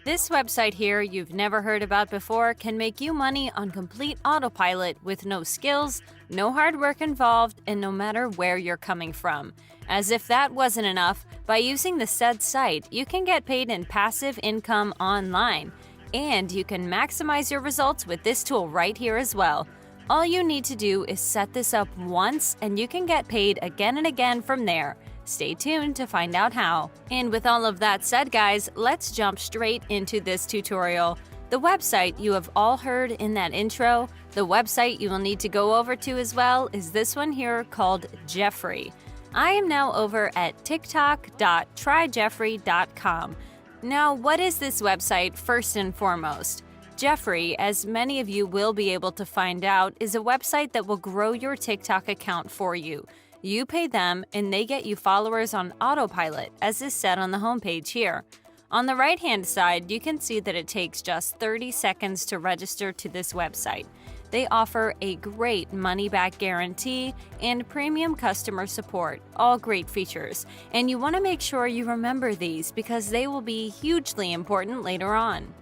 This website here you've never heard about before can make you money on complete autopilot with no skills, no hard work involved, and no matter where you're coming from. As if that wasn't enough, by using the said site, you can get paid in passive income online. And you can maximize your results with this tool right here as well. All you need to do is set this up once and you can get paid again and again from there. Stay tuned to find out how. And with all of that said, guys, let's jump straight into this tutorial. The website you have all heard in that intro, the website you will need to go over to as well is this one here called Jeffrey. I am now over at tiktok.tryjeffrey.com. Now, what is this website first and foremost? Jeffrey, as many of you will be able to find out, is a website that will grow your TikTok account for you. You pay them and they get you followers on autopilot, as is said on the homepage here. On the right-hand side, you can see that it takes just 30 seconds to register to this website. They offer a great money-back guarantee and premium customer support, all great features. And you want to make sure you remember these because they will be hugely important later on.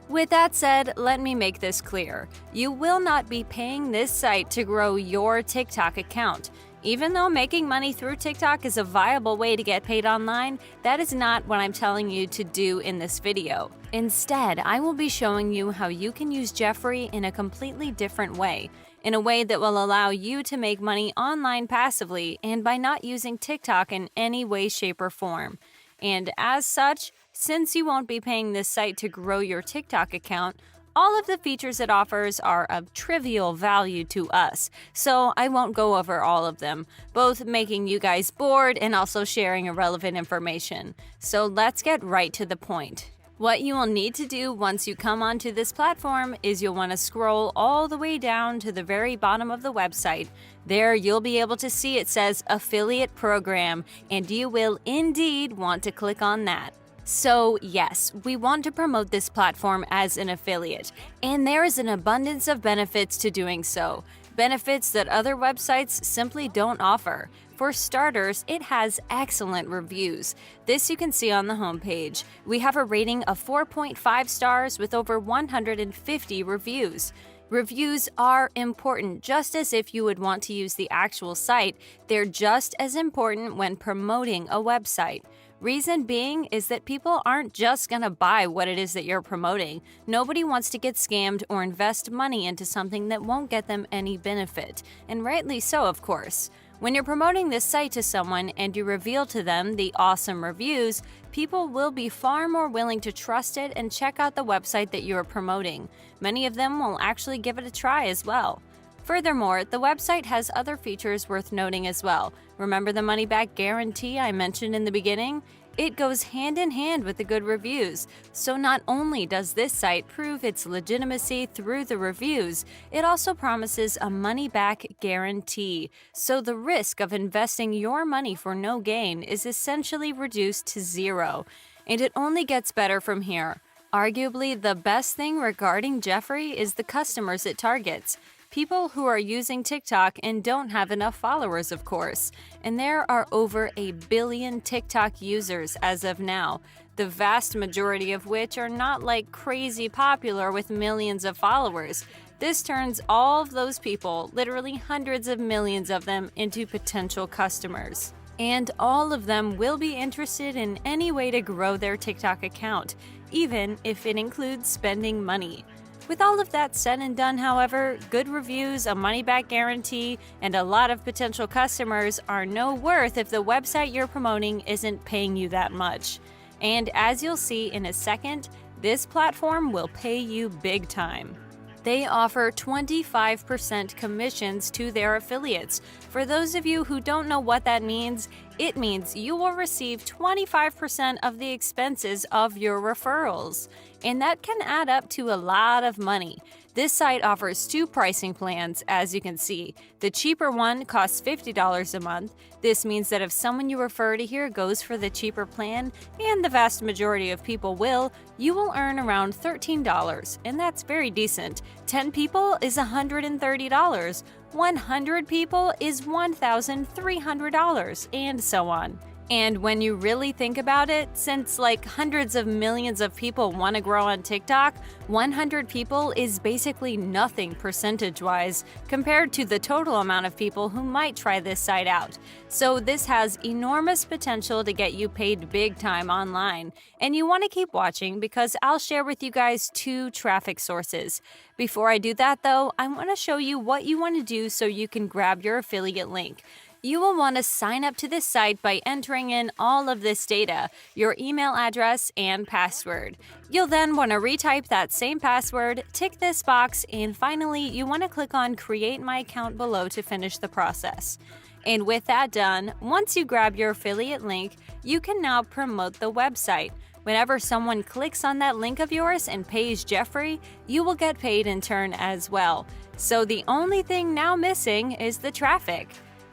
With that said, let me make this clear. You will not be paying this site to grow your TikTok account. Even though making money through TikTok is a viable way to get paid online, that is not what I'm telling you to do in this video. Instead, I will be showing you how you can use Jeffrey in a completely different way, in a way that will allow you to make money online passively and by not using TikTok in any way, shape, or form. And as such, since you won't be paying this site to grow your TikTok account, all of the features it offers are of trivial value to us, so I won't go over all of them, both making you guys bored and also sharing irrelevant information. So let's get right to the point. What you will need to do once you come onto this platform is you'll want to scroll all the way down to the very bottom of the website. There you'll be able to see it says Affiliate Program, and you will indeed want to click on that. So yes, we want to promote this platform as an affiliate, and there is an abundance of benefits to doing so. Benefits that other websites simply don't offer. For starters, it has excellent reviews. This you can see on the homepage. We have a rating of 4.5 stars with over 150 reviews. Reviews are important, just as if you would want to use the actual site. They're just as important when promoting a website. Reason being is that people aren't just going to buy what it is that you're promoting. Nobody wants to get scammed or invest money into something that won't get them any benefit. And rightly so, of course. When you're promoting this site to someone and you reveal to them the awesome reviews, people will be far more willing to trust it and check out the website that you are promoting. Many of them will actually give it a try as well. Furthermore, the website has other features worth noting as well. Remember the money-back guarantee I mentioned in the beginning? It goes hand in hand with the good reviews. So not only does this site prove its legitimacy through the reviews, it also promises a money-back guarantee. So the risk of investing your money for no gain is essentially reduced to zero. And it only gets better from here. Arguably, the best thing regarding Jeffrey is the customers it targets. People who are using TikTok and don't have enough followers, of course. And there are over 1 billion TikTok users as of now, the vast majority of which are not like crazy popular with millions of followers. This turns all of those people, literally hundreds of millions of them, into potential customers. And all of them will be interested in any way to grow their TikTok account, even if it includes spending money. With all of that said and done, however, good reviews, a money-back guarantee, and a lot of potential customers are no worth if the website you're promoting isn't paying you that much. And as you'll see in a second, this platform will pay you big time. They offer 25% commissions to their affiliates. For those of you who don't know what that means, it means you will receive 25% of the expenses of your referrals. And that can add up to a lot of money. This site offers 2 pricing plans, as you can see. The cheaper one costs $50 a month. This means that if someone you refer to here goes for the cheaper plan, and the vast majority of people will, you will earn around $13, and that's very decent. 10 people is $130. 100 people is $1,300, and so on. And when you really think about it, since like hundreds of millions of people want to grow on TikTok, 100 people is basically nothing percentage-wise compared to the total amount of people who might try this site out. So this has enormous potential to get you paid big time online. And you want to keep watching because I'll share with you guys 2 traffic sources. Before I do that though, I want to show you what you want to do so you can grab your affiliate link. You will want to sign up to this site by entering in all of this data, your email address and password. You'll then want to retype that same password, tick this box, and finally you want to click on Create My Account below to finish the process. And with that done, once you grab your affiliate link, you can now promote the website. Whenever someone clicks on that link of yours and pays Jeffrey, you will get paid in turn as well. So the only thing now missing is the traffic.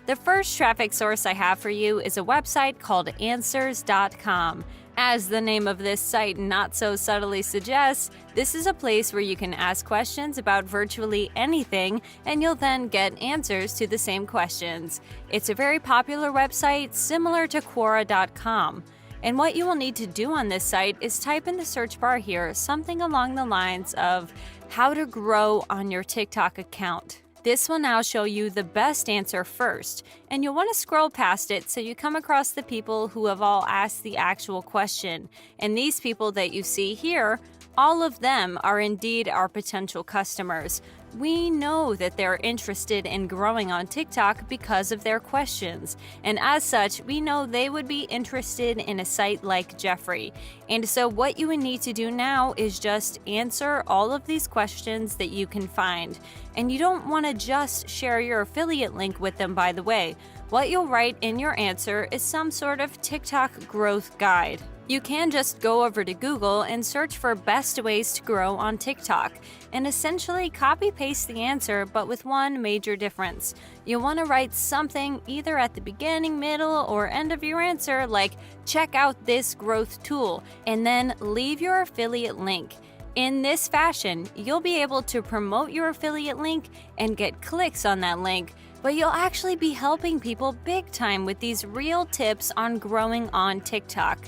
The first traffic source I have for you is a website called answers.com. As the name of this site not so subtly suggests, this is a place where you can ask questions about virtually anything and you'll then get answers to the same questions. It's a very popular website similar to Quora.com. And what you will need to do on this site is type in the search bar here something along the lines of how to grow on your TikTok account. This will now show you the best answer first, and you'll want to scroll past it so you come across the people who have all asked the actual question. And these people that you see here, all of them are indeed our potential customers. We know that they're interested in growing on TikTok because of their questions, and as such, we know they would be interested in a site like Jeffrey. And so what you would need to do now is just answer all of these questions that you can find. And you don't want to just share your affiliate link with them, by the way. What you'll write in your answer is some sort of TikTok growth guide. You can just go over to Google and search for best ways to grow on TikTok and essentially copy-paste the answer, but with one major difference. You'll want to write something either at the beginning, middle, or end of your answer like, check out this growth tool, and then leave your affiliate link. In this fashion, you'll be able to promote your affiliate link and get clicks on that link, but you'll actually be helping people big time with these real tips on growing on TikTok.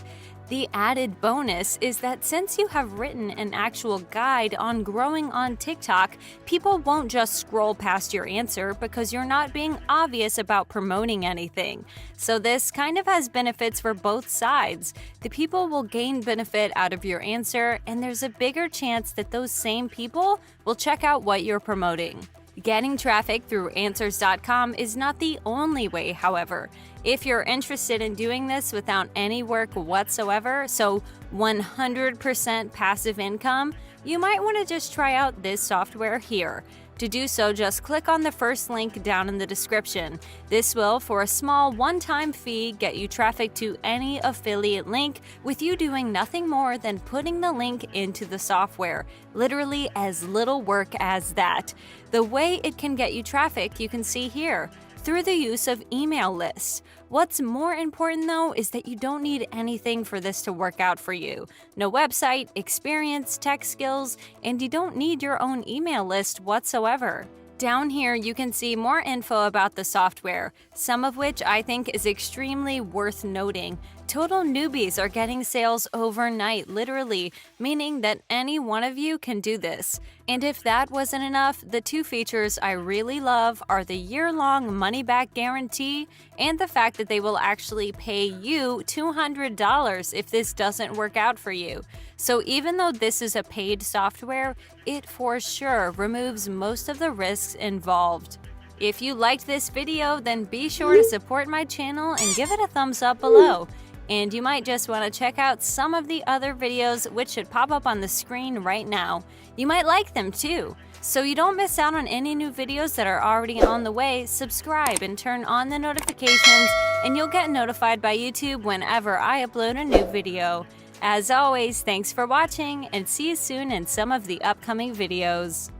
The added bonus is that since you have written an actual guide on growing on TikTok, people won't just scroll past your answer because you're not being obvious about promoting anything. So this kind of has benefits for both sides. The people will gain benefit out of your answer, and there's a bigger chance that those same people will check out what you're promoting. Getting traffic through answers.com is not the only way, however. If you're interested in doing this without any work whatsoever, so 100% passive income, you might want to just try out this software here. To do so, just click on the first link down in the description. This will, for a small one-time fee, get you traffic to any affiliate link with you doing nothing more than putting the link into the software. Literally as little work as that. The way it can get you traffic you can see here, through the use of email lists. What's more important though is that you don't need anything for this to work out for you. No website, experience, tech skills, and you don't need your own email list whatsoever. Down here, you can see more info about the software, some of which I think is extremely worth noting. Total newbies are getting sales overnight, literally, meaning that any one of you can do this. And if that wasn't enough, the 2 features I really love are the year-long money-back guarantee and the fact that they will actually pay you $200 if this doesn't work out for you. So even though this is a paid software, it for sure removes most of the risks involved. If you liked this video, then be sure to support my channel and give it a thumbs up below. And you might just want to check out some of the other videos which should pop up on the screen right now. You might like them too. So you don't miss out on any new videos that are already on the way, subscribe and turn on the notifications and you'll get notified by YouTube whenever I upload a new video. As always, thanks for watching and see you soon in some of the upcoming videos.